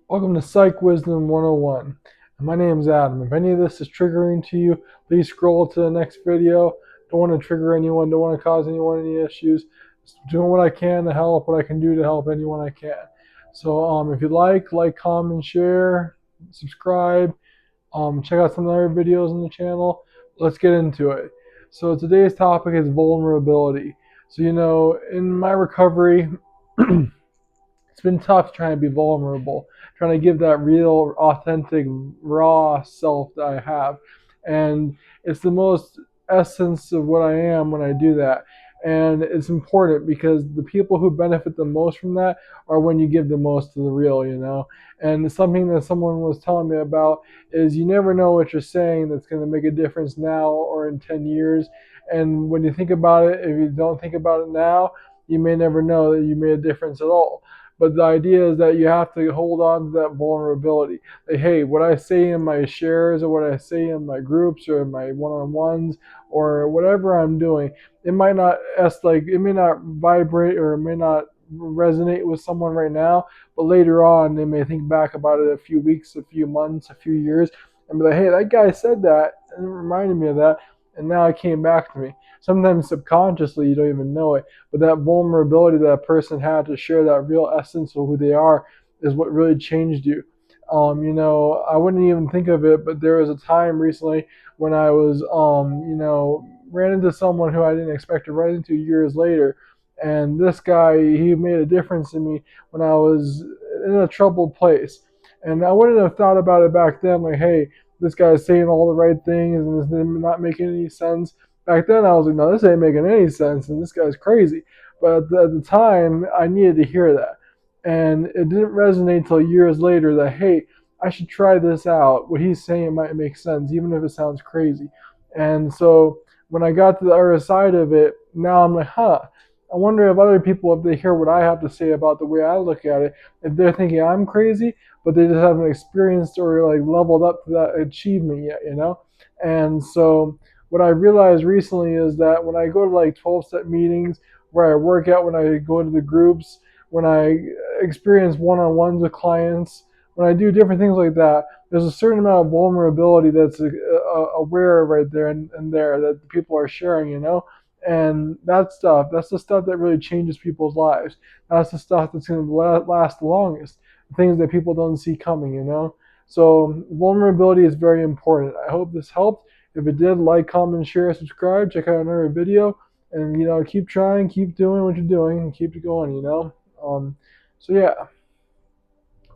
Welcome to Psych Wisdom 101. My name is Adam. If any of this is triggering to you, please scroll to the next video. Don't want to trigger anyone, don't want to cause anyone any issues. Just doing what I can to help, what I can do to help anyone I can. So if you like, comment, share, subscribe, check out some other videos on the channel. Let's get into it. So today's topic is vulnerability. So in my recovery, it's been tough trying to be vulnerable, trying to give that real, authentic, raw self that I have. And it's the most essence of what I am when I do that. And it's important because the people who benefit the most from that are when you give the most to the real. And something that someone was telling me about is you never know what you're saying that's going to make a difference now or in 10 years. And when you think about it, if you don't think about it now, you may never know that you made a difference at all. But the idea is that you have to hold on to that vulnerability. Like, hey, what I say in my shares or what I say in my groups or in my one-on-ones or whatever I'm doing, it might not it may not vibrate or it may not resonate with someone right now, but later on they may think back about it a few weeks, a few months, a few years, and be like, hey, that guy said that and it reminded me of that, and now it came back to me. Sometimes subconsciously you don't even know it, but that vulnerability that person had to share that real essence of who they are is what really changed you. I wouldn't even think of it, but there was a time recently when I was, ran into someone who I didn't expect to run into years later. And this guy, he made a difference in me when I was in a troubled place. And I wouldn't have thought about it back then, like, hey, this guy's saying all the right things and it's not making any sense. Back then, I was like, no, this ain't making any sense, and this guy's crazy. But at the time, I needed to hear that. And it didn't resonate until years later that, hey, I should try this out. What he's saying might make sense, even if it sounds crazy. And so when I got to the other side of it, now I'm like, I wonder if other people, if they hear what I have to say about the way I look at it, if they're thinking I'm crazy, but they just haven't experienced or like leveled up to that achievement yet. And so what I realized recently is that when I go to like 12-step meetings, where I work out, when I go to the groups, when I experience one-on-ones with clients, when I do different things like that, there's a certain amount of vulnerability that's aware right there and there that people are sharing. And that's the stuff that really changes people's lives. That's the stuff that's going to last the longest. Things that people don't see coming. So vulnerability is very important. I hope this helped. If it did, like, comment, share, subscribe, check out another video, and keep trying, keep doing what you're doing, and keep it going. Um, so yeah.